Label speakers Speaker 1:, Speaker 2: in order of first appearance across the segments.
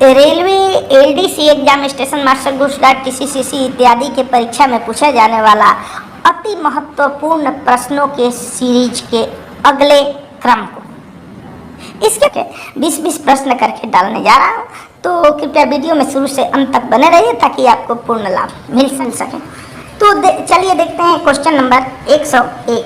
Speaker 1: Railway LDC exam, station master, घूस guard, टीसीसीसी इत्यादि के परीक्षा में पूछा जाने वाला अति महत्वपूर्ण प्रश्नों के सीरीज के अगले क्रम को इसके 20-20 प्रश्न करके डालने जा रहा हूँ। तो कृपया वीडियो में शुरू से अंत तक बने रहिए ताकि आपको पूर्ण लाभ मिल सके। तो चलिए देखते हैं क्वेश्चन नंबर 101।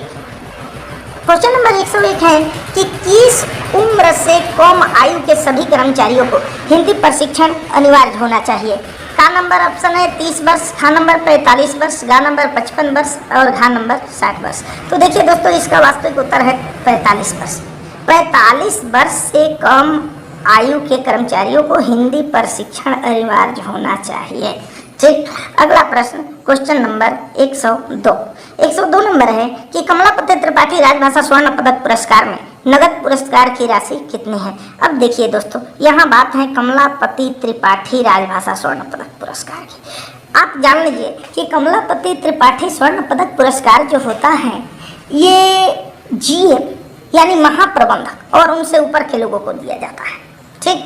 Speaker 1: क्वेश्चन नंबर 101 है कि किस उम्र से कम आयु के सभी कर्मचारियों को हिंदी प्रशिक्षण अनिवार्य होना चाहिए। का नंबर ऑप्शन है 30 वर्ष, खा नंबर 45 वर्ष, गा नंबर 55 वर्ष और घा नंबर 60 वर्ष। तो देखिए दोस्तों, इसका वास्तविक उत्तर है 45 वर्ष। 45 वर्ष से कम आयु के कर्मचारियों को हिंदी प्रशिक्षण अनिवार्य होना चाहिए। ठीक, अगला प्रश्न क्वेश्चन नंबर 102 नंबर है कि कमलापति त्रिपाठी राजभाषा स्वर्ण पदक पुरस्कार में नगद पुरस्कार की राशि कितनी है। अब देखिए दोस्तों, यहाँ बात है कमलापति त्रिपाठी राजभाषा स्वर्ण पदक पुरस्कार की। आप जान लीजिए कि कमलापति त्रिपाठी स्वर्ण पदक पुरस्कार जो होता है ये जीएम यानी महाप्रबंधक और उनसे ऊपर के लोगों को दिया जाता है। ठीक,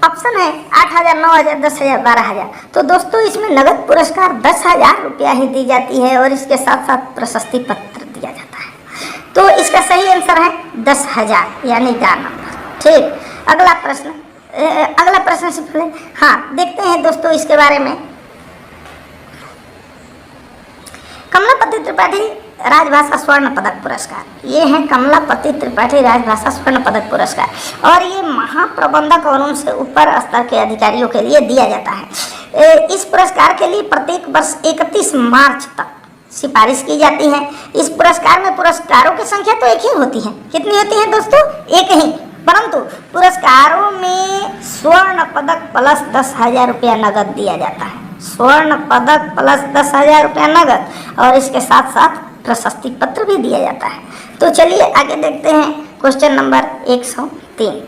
Speaker 1: ऑप्शन है 8,000, 9,000, 10,000, 12,000। तो दोस्तों, इसमें नगद पुरस्कार 10,000 रुपया ही दी जाती है और इसके साथ साथ प्रशस्ति पत्र दिया जाता है। तो इसका सही आंसर है 10,000 यानी गा नंबर। ठीक, अगला प्रश्न से पहले देखते हैं दोस्तों इसके बारे में। कमलापति त्रिपाठी राजभाषा स्वर्ण पदक पुरस्कार, ये है कमलापति त्रिपाठी राजभाषा स्वर्ण पदक पुरस्कार और ये महाप्रबंधक और उनसे ऊपर स्तर के अधिकारियों के लिए दिया जाता है। इस पुरस्कार के लिए प्रत्येक वर्ष 31 मार्च तक सिफारिश की जाती है। इस पुरस्कार में पुरस्कारों की संख्या तो एक ही होती है। कितनी होती है दोस्तों? एक ही, परंतु पुरस्कारों में स्वर्ण पदक प्लस 10,000 रुपया नगद दिया जाता है। स्वर्ण पदक प्लस 10,000 रुपया नगद और इसके साथ साथ प्रशस्ति पत्र भी दिया जाता है। तो चलिए आगे देखते हैं क्वेश्चन नंबर 103।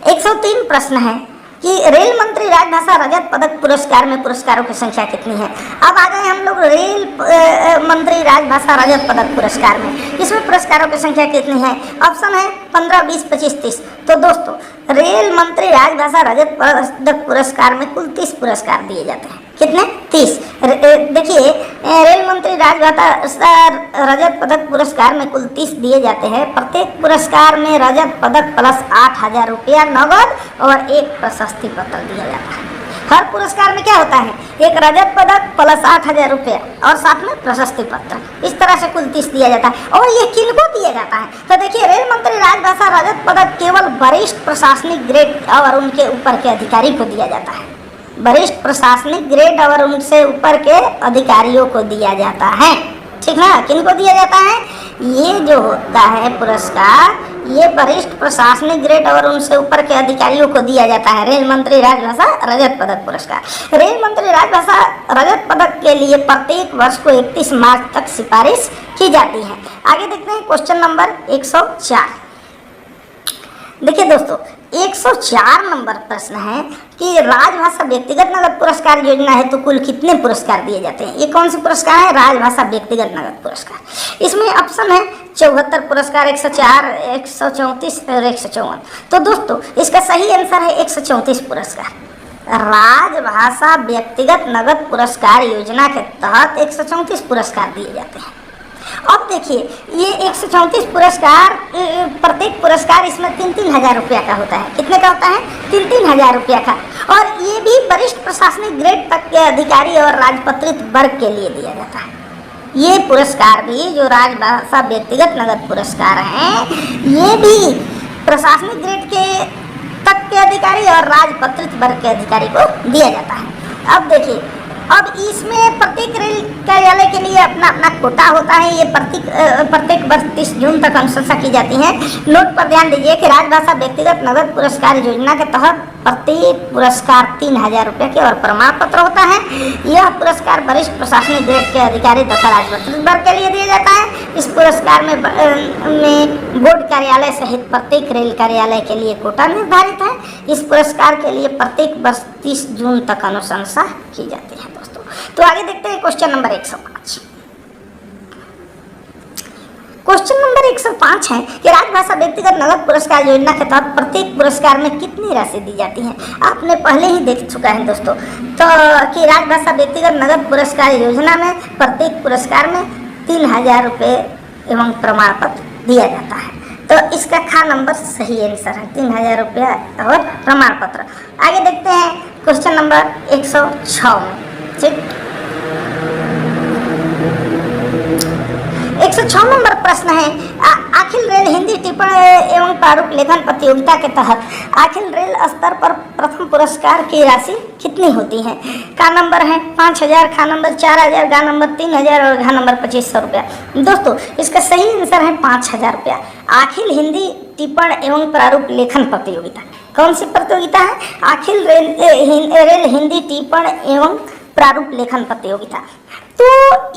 Speaker 1: 103 प्रश्न है कि रेल मंत्री राजभाषा रजत पदक पुरस्कार में पुरस्कारों की संख्या कितनी है। अब आ गए हम लोग रेल मंत्री राजभाषा रजत पदक पुरस्कार में। इसमें पुरस्कारों की संख्या कितनी है? ऑप्शन है 15, 20, 25, 30। तो दोस्तों, रेल मंत्री राजभाषा रजत पदक पुरस्कार में कुल 30 पुरस्कार दिए जाते हैं। कितने? 30। देखिए, रेल मंत्री राजभाषा रजत पदक पुरस्कार में कुल 30 दिए जाते हैं। प्रत्येक पुरस्कार में रजत पदक प्लस 8,000 रुपया नगद और एक प्रशस्ति पत्र दिया जाता है। हर पुरस्कार में क्या होता है? एक रजत पदक प्लस 8,000 रुपया और साथ में प्रशस्ति पत्र। इस तरह से कुल 30 दिया जाता है। और ये किनको दिया जाता है? तो देखिए, रेल मंत्री राजभाषा रजत पदक केवल वरिष्ठ प्रशासनिक ग्रेड और उनके ऊपर के अधिकारी को दिया जाता है। वरिष्ठ प्रशासनिक ग्रेड और उनसे ऊपर के अधिकारियों को दिया जाता है। ठीक है, किनको दिया जाता है? ये जो होता है पुरस्कार, ये वरिष्ठ प्रशासनिक ग्रेड और उनसे ऊपर के अधिकारियों को दिया जाता है। रेल मंत्री राजभाषा रजत पदक पुरस्कार। रेल मंत्री राजभाषा रजत पदक के लिए प्रत्येक वर्ष को 31 मार्च तक सिफारिश की जाती है। आगे देखते हैं क्वेश्चन नंबर 104। देखिए दोस्तों, 104 नंबर प्रश्न है कि राजभाषा व्यक्तिगत नगद पुरस्कार योजना है तो कुल कितने पुरस्कार दिए जाते हैं। ये कौन से पुरस्कार है? राजभाषा व्यक्तिगत नगद पुरस्कार। इसमें ऑप्शन है 74 पुरस्कार, 104, 134 और 154। तो दोस्तों, इसका सही आंसर है 134 पुरस्कार। राजभाषा व्यक्तिगत नगद पुरस्कार योजना के तहत 134 पुरस्कार दिए जाते हैं। अब देखिए, ये 134 पुरस्कार, प्रत्येक पुरस्कार इसमें 3-3 हज़ार रुपया का होता है। कितने का होता है? 3-3 हज़ार रुपया का। और ये भी वरिष्ठ प्रशासनिक ग्रेड तक के अधिकारी और राजपत्रित वर्ग के लिए दिया जाता है। ये पुरस्कार भी जो राजभाषा व्यक्तिगत नगद पुरस्कार हैं, ये भी प्रशासनिक ग्रेड के तक के अधिकारी और राजपत्रित वर्ग के अधिकारी को दिया जाता है। अब देखिए, अब इसमें प्रत्येक रेल कार्यालय के लिए अपना अपना कोटा होता है। ये प्रत्येक वर्ष 30 जून तक अनुशंसा की जाती है। नोट पर ध्यान दीजिए कि राजभाषा व्यक्तिगत नगद पुरस्कार योजना के तहत प्रत्येक पुरस्कार 3,000 रुपये के और प्रमाण पत्र होता है। यह पुरस्कार वरिष्ठ प्रशासनिक ग्रेड के अधिकारी तथा राजपत्रित वर्ग के लिए दिया जाता है। इस पुरस्कार में बोर्ड कार्यालय सहित प्रत्येक रेल कार्यालय के लिए कोटा निर्धारित है। इस पुरस्कार के लिए प्रत्येक वर्ष 30 जून तक अनुशंसा की जाती है दोस्तों। तो आगे देखते हैं क्वेश्चन नंबर 105। क्वेश्चन नंबर 105 है कि राजभाषा व्यक्तिगत नगद पुरस्कार योजना के तहत प्रत्येक पुरस्कार में कितनी राशि दी जाती है। आपने पहले ही देख चुका है दोस्तों, तो कि राजभाषा व्यक्तिगत नगद पुरस्कार योजना में प्रत्येक पुरस्कार में 3000 रुपये एवं प्रमाण पत्र दिया जाता है। तो इसका खा नंबर सही आंसर है, 3000 रुपया और प्रमाण पत्र। आगे देखते हैं क्वेश्चन नंबर 106 में। ठीक, 106 नंबर प्रश्न है, अखिल रेल हिंदी टिप्पणी एवं प्रारूप लेखन प्रतियोगिता के तहत अखिल रेल स्तर पर प्रथम पुरस्कार की राशि कितनी होती है। का नंबर है 5000, खा नंबर 4000, गा नंबर 3000 और घा नंबर 2500 रुपया। दोस्तों इसका सही आंसर है 5000 रुपया। अखिल हिंदी टिप्पणी एवं प्रारूप लेखन प्रतियोगिता कौन सी प्रतियोगिता है? अखिल रेल हिंदी टिप्पणी एवं प्रारूप लेखन प्रतियोगिता। तो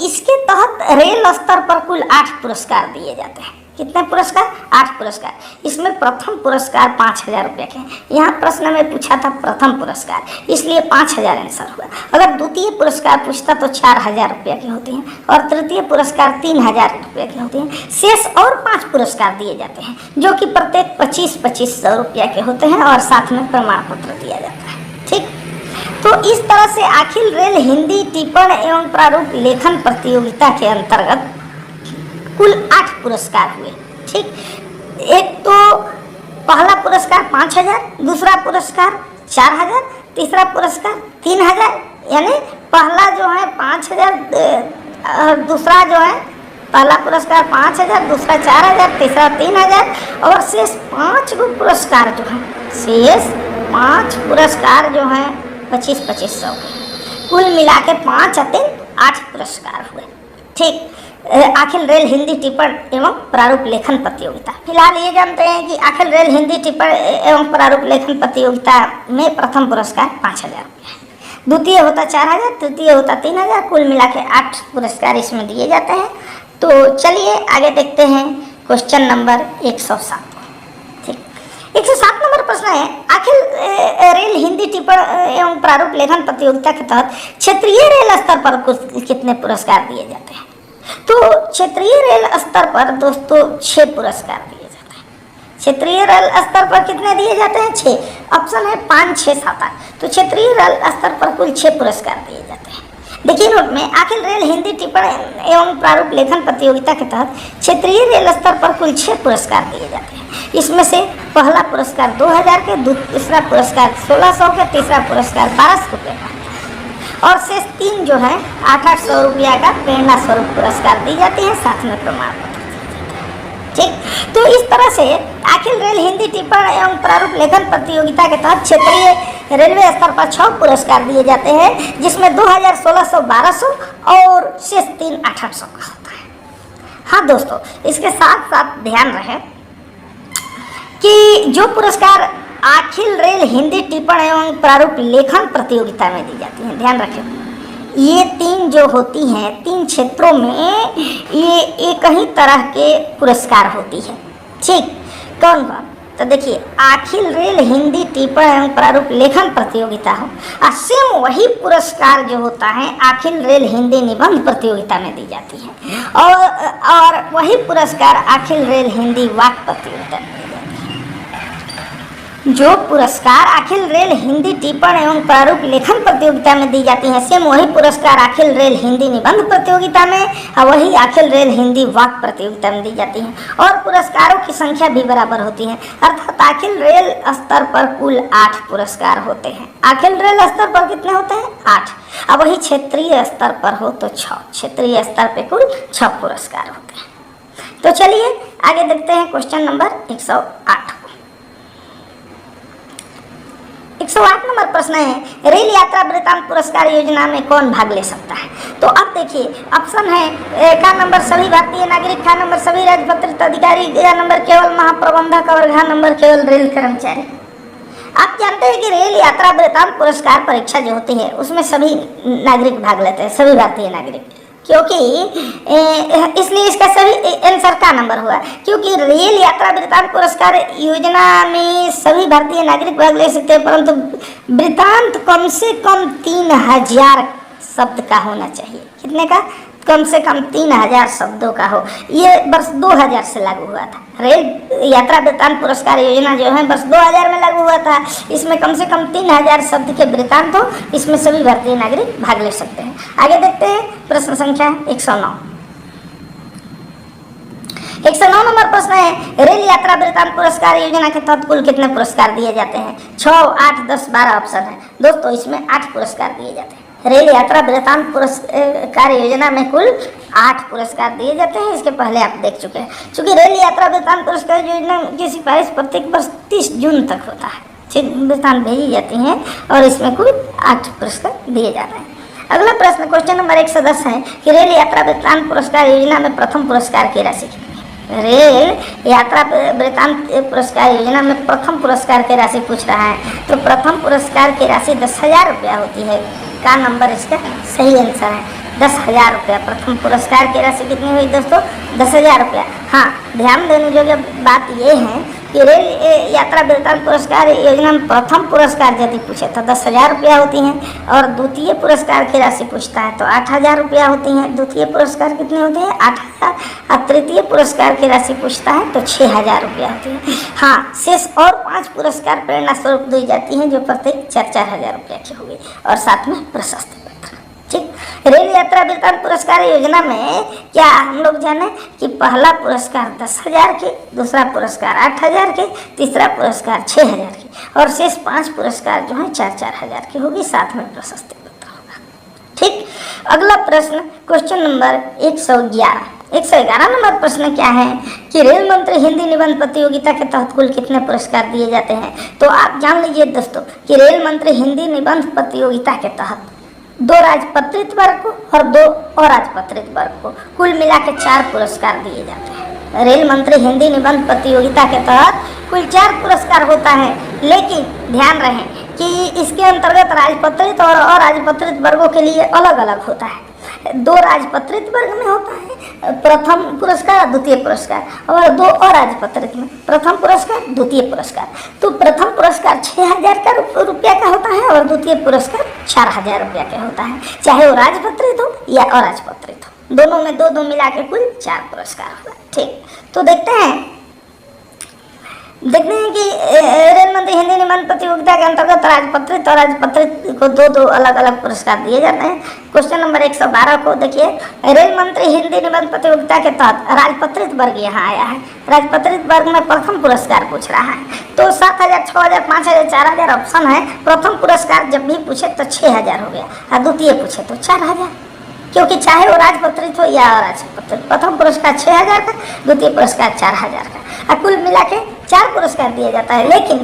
Speaker 1: इसके तहत रेल स्तर पर कुल 8 पुरस्कार दिए जाते हैं। कितने पुरस्कार? 8 पुरस्कार। इसमें प्रथम पुरस्कार 5000 रुपये के। यहाँ प्रश्न में पूछा था प्रथम पुरस्कार, इसलिए 5000 आंसर हुआ। अगर द्वितीय पुरस्कार पूछता तो 4000 रुपये के होते हैं और तृतीय पुरस्कार 3000 रुपये के होते हैं। शेष और 5 पुरस्कार दिए जाते हैं जो कि प्रत्येक 2500 रुपये के होते हैं और साथ में प्रमाण पत्र दिया जाता है। ठीक, तो इस तरह से अखिल रेल हिंदी टिप्पणी एवं प्रारूप लेखन प्रतियोगिता के अंतर्गत कुल 8 पुरस्कार हुए। ठीक, एक तो पहला पुरस्कार 5000, दूसरा पुरस्कार 4000, तीसरा पुरस्कार 3000, यानी पहला जो है 5000, दूसरा जो है पहला पुरस्कार 5000, दूसरा 4000, तीसरा 3000 और शेष 5 पुरस्कार जो हैं, शेष 5 पुरस्कार जो हैं 2500 कुल मिला के 5 और 3 8 पुरस्कार हुए। ठीक, अखिल रेल हिंदी टिप्पणी एवं प्रारूप लेखन प्रतियोगिता। फिलहाल ये जानते हैं कि अखिल रेल हिंदी टिप्पणी एवं प्रारूप लेखन प्रतियोगिता में प्रथम पुरस्कार 5000 रुपये, द्वितीय होता 4000, तृतीय होता 3000, कुल मिला के 8 पुरस्कार इसमें दिए जाते हैं। तो चलिए आगे देखते हैं क्वेश्चन नंबर 107। 107 नंबर प्रश्न है, अखिल रेल हिंदी टिप्पणी एवं प्रारूप लेखन प्रतियोगिता के तहत क्षेत्रीय रेल स्तर पर कितने पुरस्कार दिए जाते हैं। तो क्षेत्रीय रेल स्तर पर दोस्तों 6 पुरस्कार दिए जाते हैं। क्षेत्रीय रेल स्तर पर कितने दिए जाते हैं? 6। ऑप्शन है 5, 6, 7, 8। तो क्षेत्रीय रेल स्तर पर कुल 6 पुरस्कार दिए जाते हैं। देखिए नोट में, अखिल रेल हिंदी टिप्पणी एवं प्रारूप लेखन प्रतियोगिता के तहत क्षेत्रीय रेल स्तर पर कुल 6 पुरस्कार दिए जाते हैं। इसमें से पहला पुरस्कार 2000 के, दूसरा पुरस्कार 1600 के, तीसरा पुरस्कार 1200 रुपये का और शेष 3 जो है 800 रुपया का प्रेरणा स्वरूप पुरस्कार दी जाती है, साथ में प्रमाण पत्र। ठीक, तो इस तरह से अखिल रेल हिंदी टिप्पणी एवं प्रारूप लेखन प्रतियोगिता के तहत क्षेत्रीय रेलवे स्तर पर 6 पुरस्कार दिए जाते हैं, जिसमें 2000, 1600, 1200 और शेष 3 800 का होता है। हाँ दोस्तों, इसके साथ साथ ध्यान रहे कि जो पुरस्कार अखिल रेल हिंदी टिप्पणी एवं प्रारूप लेखन प्रतियोगिता में दी जाती हैं, ध्यान रखें, ये 3 जो होती हैं, 3 क्षेत्रों में ये एक ही तरह के पुरस्कार होती है। ठीक, कौन कौन? तो देखिए, अखिल रेल हिंदी टिप्पणी एवं प्रारूप लेखन प्रतियोगिता हो और सेम वही पुरस्कार जो होता है अखिल रेल हिंदी निबंध प्रतियोगिता में दी जाती है और वही पुरस्कार अखिल रेल हिंदी वाक् प्रतियोगिता में दी जाती है। जो पुरस्कार अखिल रेल हिंदी टिप्पणी एवं प्रारूप लेखन प्रतियोगिता में दी जाती हैं, सेम वही पुरस्कार अखिल रेल हिंदी निबंध प्रतियोगिता में और वही अखिल रेल हिंदी वाक् प्रतियोगिता में दी जाती हैं और पुरस्कारों की संख्या भी बराबर होती है। अर्थात अखिल रेल स्तर पर कुल 8 पुरस्कार होते हैं। अखिल रेल स्तर पर कितने होते हैं? 8। अब वही क्षेत्रीय स्तर पर हो तो 6। क्षेत्रीय स्तर पर कुल 6 पुरस्कार होते हैं। तो चलिए आगे देखते हैं क्वेश्चन नंबर 108। 108 नंबर प्रश्न है, रेल यात्रा वृत्तांत पुरस्कार योजना में कौन भाग ले सकता है। तो अब देखिए, ऑप्शन है का नंबर सभी भारतीय नागरिक, का नंबर सभी राजपत्रित अधिकारी, का नंबर केवल महाप्रबंधक और का नंबर केवल रेल कर्मचारी। आप जानते हैं कि रेल यात्रा वृत्तांत पुरस्कार परीक्षा जो होती है उसमें सभी नागरिक भाग लेते हैं, सभी भारतीय नागरिक, क्योंकि इसलिए इसका सभी आंसर का नंबर हुआ, क्योंकि रेल यात्रा वृत्तांत पुरस्कार योजना में सभी भारतीय नागरिक भाग ले सकते हैं, परंतु वृत्तांत कम से कम 3000 शब्द का होना चाहिए। कितने का? कम से कम 3000 शब्दों का हो। ये वर्ष 2000 से लागू हुआ था। रेल यात्रा वृत्तांत पुरस्कार योजना जो है वर्ष 2000 में लागू हुआ था। इसमें कम से कम 3000 शब्द के वृत्तांत हो, इसमें सभी भारतीय नागरिक भाग ले सकते हैं। आगे देखते हैं प्रश्न संख्या 109। 109 नंबर प्रश्न है, रेल यात्रा वृत्तांत पुरस्कार योजना के तहत कुल कितने पुरस्कार दिए जाते हैं? 6, 8, 10, 12 ऑप्शन है दोस्तों। इसमें 8 पुरस्कार दिए जाते हैं। रेल यात्रा वृत्तांत पुरस्कार योजना में कुल 8 पुरस्कार दिए जाते हैं। इसके पहले आप देख चुके हैं। चूंकि रेल यात्रा वृत्तांत पुरस्कार योजना की सिफारिश प्रत्येक वर्ष 30 जून तक होता है, ठीक, वृत्तांत भेजी जाती हैं और इसमें कुल 8 पुरस्कार दिए जाते हैं। अगला प्रश्न क्वेश्चन नंबर 110 है कि रेल यात्रा वृत्तांत पुरस्कार योजना में प्रथम पुरस्कार की राशि कितनी है? रेल यात्रा वृत्तांत पुरस्कार योजना में प्रथम पुरस्कार की राशि पूछ रहा है। तो प्रथम पुरस्कार की राशि 10,000 रुपया होती है। का नंबर इसका सही आंसर है 10,000 रुपया। प्रथम पुरस्कार की राशि कितनी हुई दोस्तों? 10,000 रुपया। हाँ, ध्यान देने योग्य बात यह है कि रेल यात्रा वृत्तांत पुरस्कार योजना में प्रथम पुरस्कार यदि पूछे तो 10,000 रुपया होती हैं और द्वितीय पुरस्कार की राशि पूछता है तो 8,000 रुपया होती हैं। द्वितीय पुरस्कार कितने होते हैं? 8,000। और तृतीय पुरस्कार की राशि पूछता है तो 6,000 रुपया होती है। हाँ, शेष और 5 पुरस्कार प्रेरणा स्वरूप दी जाती हैं जो प्रत्येक 4-4 हज़ार रुपया की होगी और साथ में प्रशस्ति पत्र। ठीक, रेल यात्रा वृत्तांत पुरस्कार योजना में क्या हम लोग जाने कि पहला पुरस्कार 10,000 के, दूसरा पुरस्कार 8,000 के, तीसरा पुरस्कार 6,000 के और शेष 5 पुरस्कार जो है 4-4 हज़ार की होगी, साथ में प्रशस्ति पत्र होगा। ठीक, अगला प्रश्न क्वेश्चन नंबर 111। 111 नंबर प्रश्न क्या है कि रेल मंत्री हिंदी निबंध प्रतियोगिता के तहत कुल कितने पुरस्कार दिए जाते हैं? तो आप जान लीजिए दोस्तों कि रेल मंत्री हिंदी निबंध प्रतियोगिता के तहत 2 राजपत्रित वर्ग को और 2 अराजपत्रित वर्ग को कुल मिला के 4 पुरस्कार दिए जाते हैं। रेल मंत्री हिंदी निबंध प्रतियोगिता के तहत कुल 4 पुरस्कार होता है, लेकिन ध्यान रहे कि इसके अंतर्गत राजपत्रित और अराजपत्रित वर्गों के लिए अलग अलग होता है। 2 राजपत्रित वर्ग में होता है प्रथम पुरस्कार, द्वितीय पुरस्कार, और 2 अराजपत्रित में प्रथम पुरस्कार, द्वितीय पुरस्कार। तो प्रथम पुरस्कार 6,000 का रुपया का होता है और द्वितीय पुरस्कार 4,000 रुपया का होता है, चाहे वो राजपत्रित हो या अराजपत्रित हो। दोनों में 2-2 मिला के कुल 4 पुरस्कार होगा। ठीक, तो देखते हैं कि रेल मंत्री हिंदी निबंध प्रतियोगिता के अंतर्गत राजपत्रित और अराजपत्रित को 2-2 अलग-अलग पुरस्कार दिए जाते हैं। क्वेश्चन नंबर 112 को देखिए, रेल मंत्री हिंदी निबंध प्रतियोगिता के तहत राजपत्रित वर्ग यहाँ आया है। राजपत्रित वर्ग में प्रथम पुरस्कार पूछ रहा है तो 7,000, 6,000, 5,000, 4,000 ऑप्शन है। प्रथम पुरस्कार जब भी पूछे तो 6,000 हो गया और द्वितीय पूछे तो 4,000, क्योंकि चाहे वो राजपत्रित हो या अराजपत्रित। प्रथम पुरस्कार 6,000 का, द्वितीय पुरस्कार 4,000 का, और कुल मिला के 4 पुरस्कार दिया जाता है। लेकिन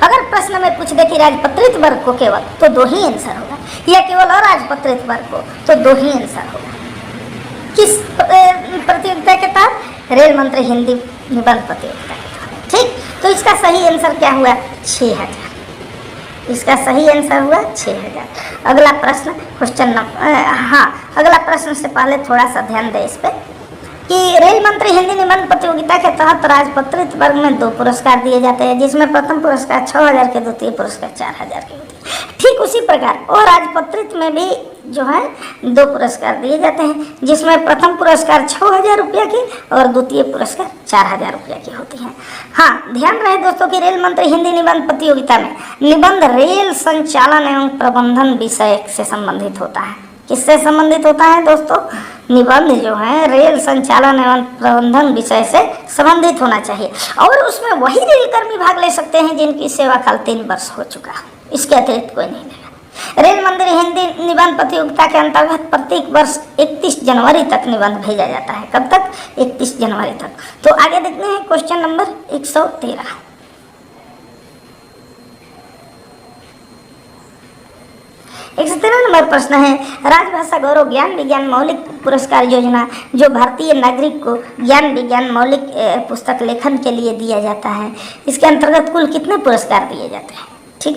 Speaker 1: अगर प्रश्न में पूछ दे कि राजपत्रित वर्ग को केवल, तो 2 ही आंसर होगा, या केवल अराजपत्रित वर्ग को, तो 2 ही आंसर होगा। किस प्रतियोगिता के तहत? रेल मंत्री हिंदी निबंध प्रतियोगिता के तहत। ठीक, तो इसका सही आंसर क्या हुआ? 6,000। इसका सही आंसर हुआ 6,000। अगला प्रश्न क्वेश्चन नंबर अगला प्रश्न से पहले थोड़ा सा ध्यान दें इस पे कि रेल मंत्री हिंदी निबंध प्रतियोगिता के तहत राजपत्रित वर्ग में 2 पुरस्कार दिए जाते हैं, जिसमें प्रथम पुरस्कार 6,000 के, द्वितीय पुरस्कार 4,000 के होते हैं। ठीक उसी प्रकार और राजपत्रित में भी जो है 2 पुरस्कार दिए जाते हैं, जिसमें प्रथम पुरस्कार 6,000 रुपया की और द्वितीय पुरस्कार 4,000 रुपया की होती हैं। हाँ, ध्यान रहे दोस्तों कि रेल मंत्री हिंदी निबंध प्रतियोगिता में निबंध रेल संचालन एवं प्रबंधन विषय से संबंधित होता है। किससे संबंधित होता है दोस्तों? निबंध जो है रेल संचालन एवं प्रबंधन विषय से संबंधित होना चाहिए और उसमें वही रेलकर्मी भाग ले सकते हैं जिनकी सेवा काल 3 वर्ष हो चुका है। इसके अतिरिक्त कोई नहीं लेगा। रेल मंत्री हिंदी निबंध प्रतियोगिता के अंतर्गत प्रत्येक वर्ष 31 जनवरी तक निबंध भेजा जाता है। कब तक? 31 जनवरी तक। तो आगे देखते हैं क्वेश्चन नंबर 113। 113 नंबर प्रश्न है, राजभाषा गौरव ज्ञान विज्ञान मौलिक पुरस्कार योजना जो भारतीय नागरिक को ज्ञान विज्ञान मौलिक पुस्तक लेखन के लिए दिया जाता है, इसके अंतर्गत कुल कितने पुरस्कार दिए जाते हैं? ठीक,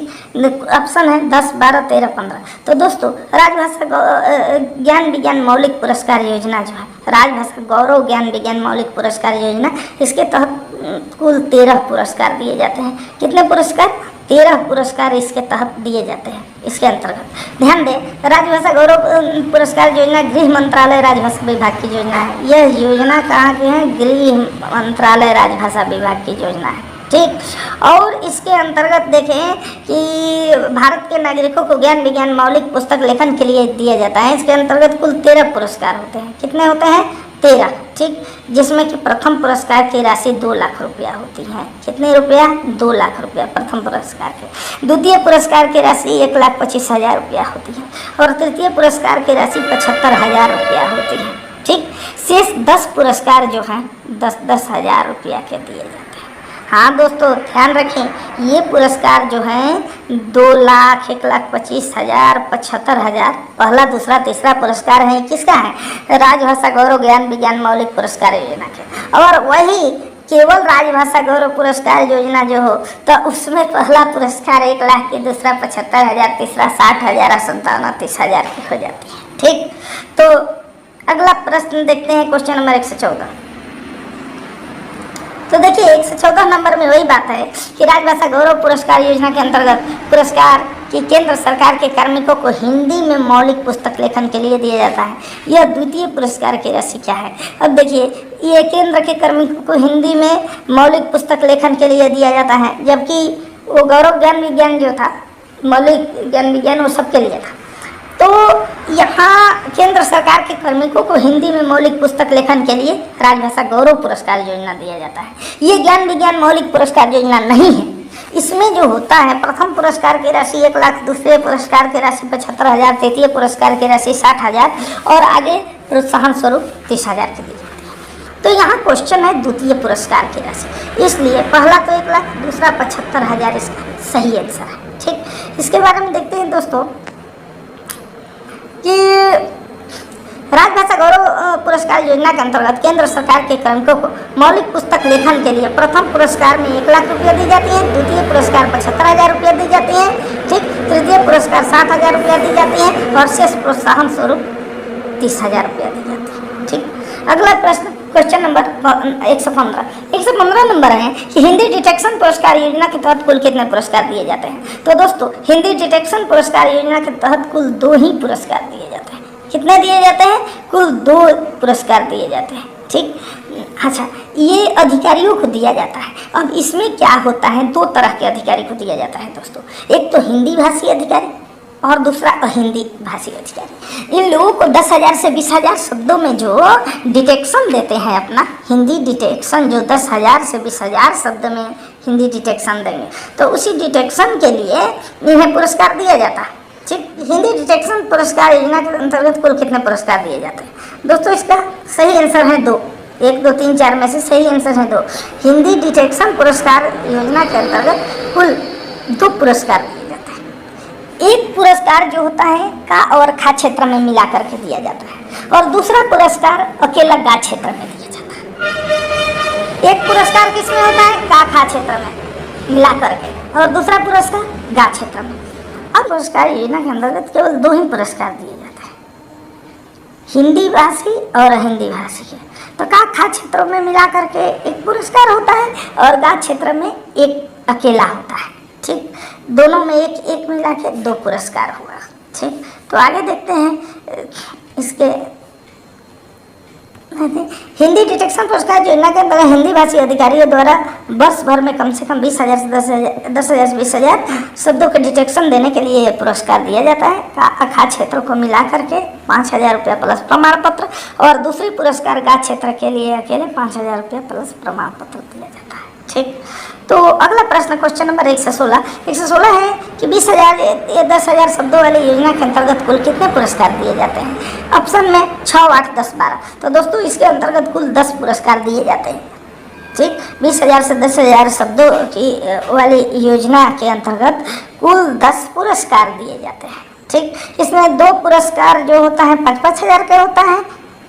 Speaker 1: ऑप्शन है 10, 12, 13, 15। तो दोस्तों राजभाषा ज्ञान विज्ञान मौलिक पुरस्कार योजना जो है, राजभाषा गौरव ज्ञान विज्ञान मौलिक पुरस्कार योजना, इसके तहत कुल 13 पुरस्कार दिए जाते हैं। कितने पुरस्कार? 13 पुरस्कार इसके तहत दिए जाते हैं। इसके अंतर्गत ध्यान दें, राजभाषा गौरव पुरस्कार योजना गृह मंत्रालय राजभाषा विभाग की योजना है। यह योजना कहाँ की है? गृह मंत्रालय राजभाषा विभाग की योजना है, ठीक। और इसके अंतर्गत देखें कि भारत के नागरिकों को ज्ञान विज्ञान मौलिक पुस्तक लेखन के लिए दिया जाता है। इसके अंतर्गत कुल 13 पुरस्कार होते हैं। कितने होते हैं? 13, ठीक। जिसमें कि प्रथम पुरस्कार की राशि 2 लाख रुपया होती है। कितने रुपया? 2 लाख रुपया प्रथम पुरस्कार के। द्वितीय पुरस्कार की राशि 1,25,000 रुपया होती है और तृतीय पुरस्कार की राशि 75,000 रुपया होती है, ठीक। शेष 10 पुरस्कार जो हैं 10,000 रुपया के दिए जाते हैं। हाँ दोस्तों, ध्यान रखें, ये पुरस्कार जो हैं 2 लाख, 1,25,000, 75,000, पहला दूसरा तीसरा पुरस्कार है किसका है? राजभाषा गौरव ज्ञान विज्ञान मौलिक पुरस्कार योजना के। और वही केवल राजभाषा गौरव पुरस्कार योजना जो हो तो उसमें पहला पुरस्कार 1 लाख की, दूसरा 75,000, तीसरा 60,000 और 30,000 की हो जाती है, ठीक। तो अगला प्रश्न देखते हैं, क्वेश्चन नंबर 114। तो देखिए 114 नंबर में वही बात है कि राजभाषा गौरव पुरस्कार योजना के अंतर्गत पुरस्कार कि केंद्र सरकार के कार्मिकों को हिंदी में मौलिक पुस्तक लेखन के लिए दिया जाता है। यह द्वितीय पुरस्कार की राशि क्या है? अब देखिए, ये केंद्र के कार्मिकों को हिंदी में मौलिक पुस्तक लेखन के लिए दिया जाता है, जबकि वो गौरव ज्ञान विज्ञान जो था, मौलिक ज्ञान विज्ञान, वो सबके लिए था। तो यहाँ केंद्र सरकार के कार्मिकों को हिंदी में मौलिक पुस्तक लेखन के लिए राजभाषा गौरव पुरस्कार योजना दिया जाता है। ये ज्ञान विज्ञान मौलिक पुरस्कार योजना नहीं है। इसमें जो होता है, प्रथम पुरस्कार की राशि 1 लाख, दूसरे पुरस्कार की राशि 75,000, तृतीय पुरस्कार की राशि 60,000 और आगे प्रोत्साहन स्वरूप 30,000 की दी जाती है। तो यहाँ क्वेश्चन है द्वितीय पुरस्कार की राशि, इसलिए पहला तो 1 लाख, दूसरा 75,000 इसका सही आंसर है, ठीक। इसके बारे में देखते हैं दोस्तों कि राजभाषा गौरव पुरस्कार योजना के अंतर्गत केंद्र सरकार के कार्मिकों को मौलिक पुस्तक लेखन के लिए प्रथम पुरस्कार में 1 लाख रुपया दी जाती है, द्वितीय पुरस्कार 75,000 रुपया दी जाती है, ठीक। तृतीय पुरस्कार 60,000 रुपया दी जाती है और शेष प्रोत्साहन स्वरूप 30,000 रुपया दी जाती है, ठीक। अगला प्रश्न, क्वेश्चन नंबर 115 नंबर है कि हिंदी डिटेक्शन पुरस्कार योजना के तहत कुल कितने पुरस्कार दिए जाते हैं? तो दोस्तों, हिंदी डिटेक्शन पुरस्कार योजना के तहत कुल 2 ही पुरस्कार दिए जाते हैं। कितने दिए जाते हैं? कुल 2 पुरस्कार दिए जाते हैं, ठीक। अच्छा, ये अधिकारियों को दिया जाता है। अब इसमें क्या होता है, 2 तरह के अधिकारी को दिया जाता है दोस्तों। एक तो हिंदी भाषी अधिकारी और दूसरा अहिंदी भाषी अधिकारी। इन लोगों को 10,000 से 20,000 शब्दों में जो डिटेक्शन देते हैं, अपना हिंदी डिटेक्शन जो 10,000 से 20,000 शब्द में हिंदी डिटेक्शन देंगे, तो उसी डिटेक्शन के लिए इन्हें पुरस्कार दिया जाता है, ठीक। हिंदी डिटेक्शन पुरस्कार योजना के अंतर्गत कुल कितने पुरस्कार दिए जाते हैं? दोस्तों, इसका सही आंसर है 2। 1, 2, 3, 4 में से सही आंसर है 2। हिंदी डिटेक्शन पुरस्कार योजना के अंतर्गत कुल 2 पुरस्कार दिए जाते हैं। एक पुरस्कार जो होता है का और खा क्षेत्र में मिला करके दिया जाता है और दूसरा पुरस्कार अकेला गा क्षेत्र में दिया जाता है। एक पुरस्कार किसमें होता है? का खा क्षेत्र में मिला करके और दूसरा पुरस्कार गा क्षेत्र में। अब पुरस्कार योजना के अंतर्गत केवल 2 ही पुरस्कार दिए जाते हैं, हिंदी भाषी और हिंदी भाषी के। तो का खा क्षेत्रों में मिला करके एक पुरस्कार होता है और गा क्षेत्र में एक अकेला होता है, ठीक। दोनों में एक एक मिला के 2 पुरस्कार हुआ, ठीक। तो आगे देखते हैं इसके हिंदी डिटेक्शन पुरस्कार योजना के अंतर्गत हिंदी भाषी अधिकारियों द्वारा वर्ष भर में कम से कम 20,000 से 10,000 से 20,000 शब्दों के डिटेक्शन देने के लिए पुरस्कार दिया जाता है। अखा क्षेत्रों को मिला करके 5,000 रुपया प्लस प्रमाण पत्र और दूसरी पुरस्कार गा क्षेत्र के लिए अकेले 5,000 रुपया प्लस प्रमाण पत्र दिया जाता है, ठीक। तो अगला प्रश्न, क्वेश्चन नंबर 116 है कि 20,000 या 10,000 शब्दों वाली योजना के अंतर्गत कुल कितने पुरस्कार दिए जाते हैं? ऑप्शन में 6, 8, 10, 12। तो दोस्तों, इसके अंतर्गत कुल 10 पुरस्कार दिए जाते हैं, ठीक। 20,000 से 10,000 शब्दों की वाली योजना के अंतर्गत कुल 10 पुरस्कार दिए जाते हैं, ठीक। इसमें 2 पुरस्कार जो होता है 5,000 का होता है।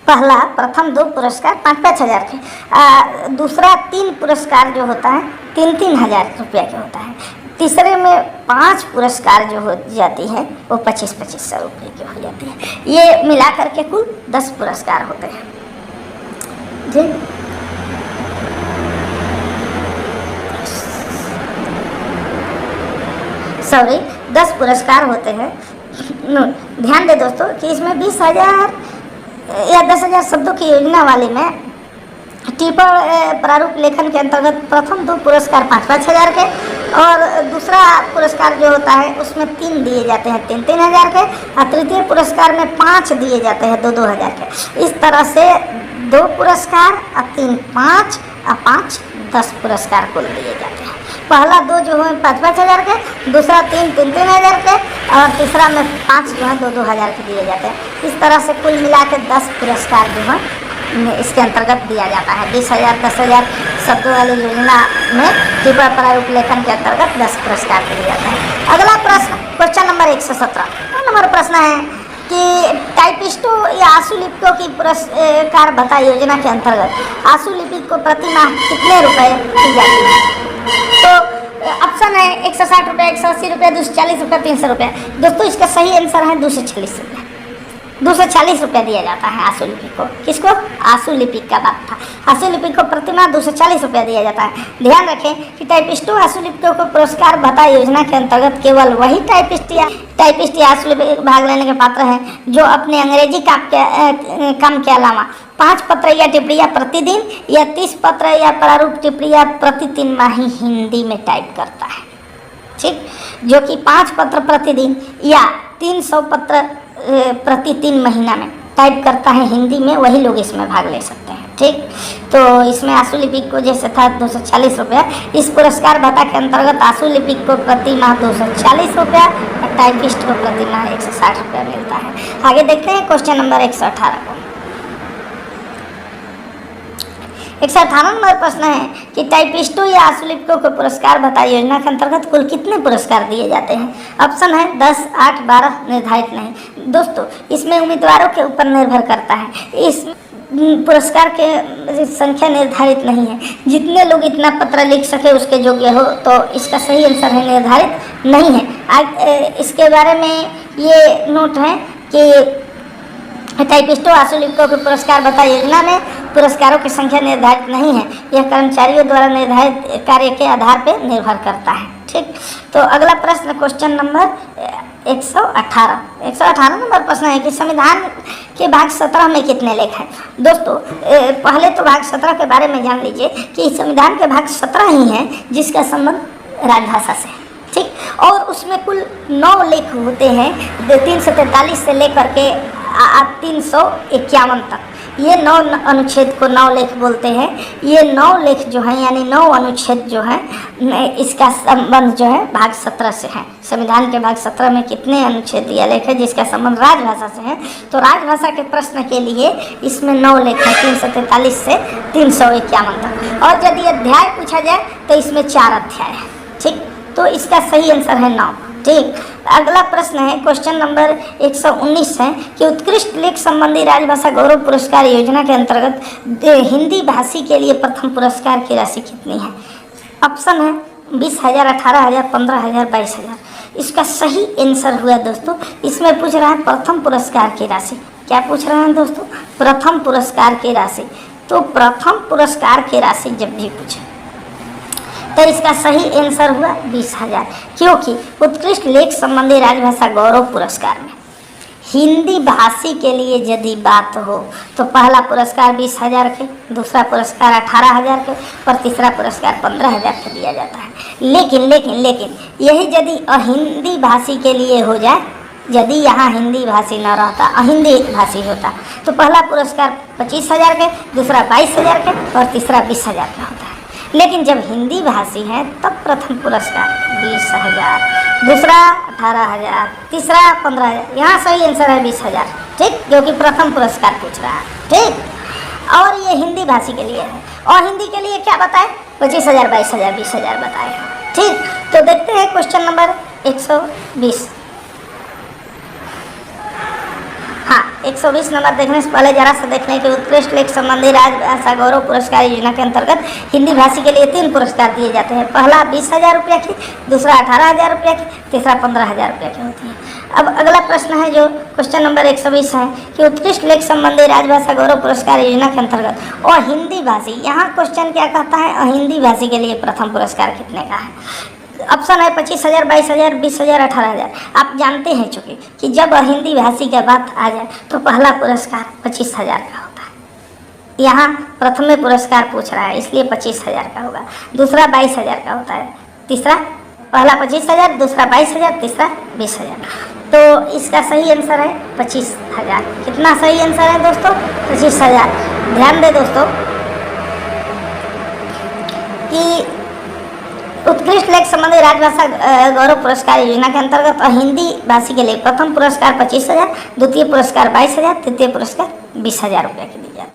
Speaker 1: पहला प्रथम 2 पुरस्कार 5,000 के, दूसरा 3 पुरस्कार जो होता है 3,000 रुपया के होता है। तीसरे में 5 पुरस्कार जो हो जाती है वो 25,000 रुपये की हो जाती है। ये मिलाकर के कुल 10 पुरस्कार होते हैं, जी। सॉरी 10 पुरस्कार होते हैं। ध्यान दे दोस्तों कि इसमें 20,000 या 10,000 शब्दों की योजना वाले में टिप्पणी प्रारूप लेखन के अंतर्गत प्रथम 2 पुरस्कार 5-5 हज़ार के और दूसरा पुरस्कार जो होता है उसमें 3 दिए जाते हैं 3-3 हज़ार के और तृतीय पुरस्कार में 5 दिए जाते हैं 2-2 हज़ार के। इस तरह से 2 पुरस्कार और 3 5 और 5 10 पुरस्कार कुल दिए जाते हैं। पहला 2 जो है 5-5 हज़ार के, दूसरा 3-3 हज़ार के और तीसरा में 5 जो है 2-2 हज़ार के दिए जाते हैं। इस तरह से कुल मिला के 10 पुरस्कार जो है इसके अंतर्गत दिया जाता है। 20,000 10,000 शब्दों वाली योजना में टिप्पणी प्रारूप लेखन के अंतर्गत 10 पुरस्कार दिया जाता है। अगला प्रश्न क्वेश्चन नंबर 117 नंबर प्रश्न है कि टाइपिस्टों या आशु लिपिकों की पुरस्कार भत्ता योजना के अंतर्गत आशु लिपिक को प्रति माह कितने रुपए दी जाती है? तो ऑप्शन है 160 रुपये, 180 रुपये, 240 रुपये, 300 रुपये। दोस्तों इसका सही आंसर है 240 रुपये। 240 रुपये दिया जाता है आशु लिपिक को। किसको? आशु लिपिक का बात था। आशु लिपिक को प्रतिमाह 240 रुपये दिया जाता है। ध्यान रखें कि टाइपिस्टों आशु लिपिकों को पुरस्कार भत्ता योजना के अंतर्गत केवल वही टाइपिस्ट या आशु लिपिक भाग लेने के पात्र हैं जो अपने अंग्रेजी काम के अलावा 5 पत्र या टिप्पणियाँ प्रतिदिन या 30 पत्र या प्रारूप टिप्पणियाँ प्रति 3 माही हिंदी में टाइप करता है। ठीक, जो कि 5 पत्र प्रतिदिन या 300 पत्र प्रति 3 महीना में टाइप करता है हिंदी में, वही लोग इसमें भाग ले सकते हैं। ठीक, तो इसमें आशु लिपिक को जैसे था 240 रुपया, इस पुरस्कार भत्ता के अंतर्गत आशु लिपिक को प्रति माह 240 रुपया और टाइपिस्ट को प्रति माह 160 रुपया मिलता है। आगे देखते हैं क्वेश्चन नंबर 118 को। 118 नंबर प्रश्न है कि टाइपिस्टों या आशु लिपिकों को पुरस्कार भत्ता योजना के अंतर्गत कुल कितने पुरस्कार दिए जाते हैं? ऑप्शन है 10, 8, 12, निर्धारित नहीं। दोस्तों इसमें उम्मीदवारों के ऊपर निर्भर करता है। इस पुरस्कार के संख्या निर्धारित नहीं है। जितने लोग इतना पत्र लिख सके उसके योग्य हो, तो इसका सही आंसर है निर्धारित नहीं है। आज इसके बारे में ये नोट है कि टाइपिस्टों आशु लिपिकों के पुरस्कार भत्ता योजना में पुरस्कारों की संख्या निर्धारित नहीं है। यह कर्मचारियों द्वारा निर्धारित कार्य के आधार पर निर्भर करता है। ठीक, तो अगला प्रश्न क्वेश्चन नंबर 118 नंबर प्रश्न है कि संविधान के भाग 17 में कितने लेख हैं? दोस्तों पहले तो भाग 17 के बारे में जान लीजिए कि संविधान के भाग 17 ही हैं जिसका संबंध राजभाषा से है। ठीक, और उसमें कुल 9 लेख होते हैं 343 से लेकर के 351 तक। ये 9 अनुच्छेद को 9 लेख बोलते हैं। ये 9 लेख जो हैं यानी 9 अनुच्छेद जो हैं इसका संबंध जो है भाग 17 से है। संविधान के भाग 17 में कितने अनुच्छेद या लेख है जिसका संबंध राजभाषा से है? तो राजभाषा के प्रश्न के लिए इसमें 9 लेख है 343 से 351 तक। और यदि अध्याय पूछा जाए तो इसमें 4 अध्याय है। ठीक, तो इसका सही आंसर है 9। ठीक, अगला प्रश्न है क्वेश्चन नंबर 119 है कि उत्कृष्ट लेख संबंधी राजभाषा गौरव पुरस्कार योजना के अंतर्गत हिंदी भाषी के लिए प्रथम पुरस्कार की राशि कितनी है? ऑप्शन है 20,000, 18,000, 15,000, 22,000। इसका सही आंसर हुआ दोस्तों, इसमें पूछ रहा है प्रथम पुरस्कार की राशि। क्या पूछ रहे हैं दोस्तों? प्रथम पुरस्कार की राशि। तो प्रथम पुरस्कार की राशि जब भी पूछे तो इसका सही आंसर हुआ 20,000, क्योंकि उत्कृष्ट लेख संबंधी राजभाषा गौरव पुरस्कार में हिंदी भाषी के लिए यदि बात हो तो पहला पुरस्कार 20,000 के, दूसरा पुरस्कार 18,000 के और तीसरा पुरस्कार 15,000 के दिया जाता है। लेकिन यही यदि अहिंदी भाषी के लिए हो जाए, यदि यहाँ हिंदी भाषी न रहता, अहिंदी भाषी होता, तो पहला पुरस्कार 25,000 के, दूसरा 22,000 के और तीसरा 20,000 का होता है। लेकिन जब हिंदी भाषी है तब प्रथम पुरस्कार 20,000, दूसरा 18,000, तीसरा 15,000। यहाँ सही आंसर है 20,000। ठीक, क्योंकि प्रथम पुरस्कार पूछ रहा है। ठीक, और ये हिंदी भाषी के लिए है। और हिंदी के लिए क्या बताए? 25,000, 22,000, 20,000 बताए। ठीक, तो देखते हैं क्वेश्चन नंबर 120। हाँ, 120 नंबर देखने से पहले जरा सा देखने कि उत्कृष्ट लेख संबंधी राजभाषा गौरव पुरस्कार योजना के अंतर्गत हिंदी भाषी के लिए 3 पुरस्कार दिए जाते हैं। पहला 20,000 रुपया की, दूसरा 18,000 रुपया की, तीसरा 15,000 रुपया की होती है। अब अगला प्रश्न है जो क्वेश्चन नंबर 120 है कि उत्कृष्ट लेख संबंधी राजभाषा गौरव पुरस्कार योजना के अंतर्गत और हिंदी भाषी, यहाँ क्वेश्चन क्या कहता है? हिंदी भाषी के लिए प्रथम पुरस्कार कितने का है? ऑप्शन है 25,000, 22,000, 20,000, 18,000। आप जानते हैं चूँकि कि जब हिंदी भाषी की बात आ जाए तो पहला पुरस्कार 25,000 का होता है। यहाँ प्रथम पुरस्कार पूछ रहा है इसलिए 25,000 का होगा, दूसरा 22,000 का होता है, तीसरा पहला 25,000, दूसरा 22,000, तीसरा 20,000। तो इसका सही आंसर है 25,000। कितना सही आंसर है दोस्तों? 25,000। ध्यान दें दोस्तों कि उत्कृष्ट लेख संबंधी राजभाषा गौरव पुरस्कार योजना के अंतर्गत हिंदी भाषी के लिए प्रथम पुरस्कार 25,000, द्वितीय पुरस्कार 22,000, तृतीय पुरस्कार 20,000 रुपये की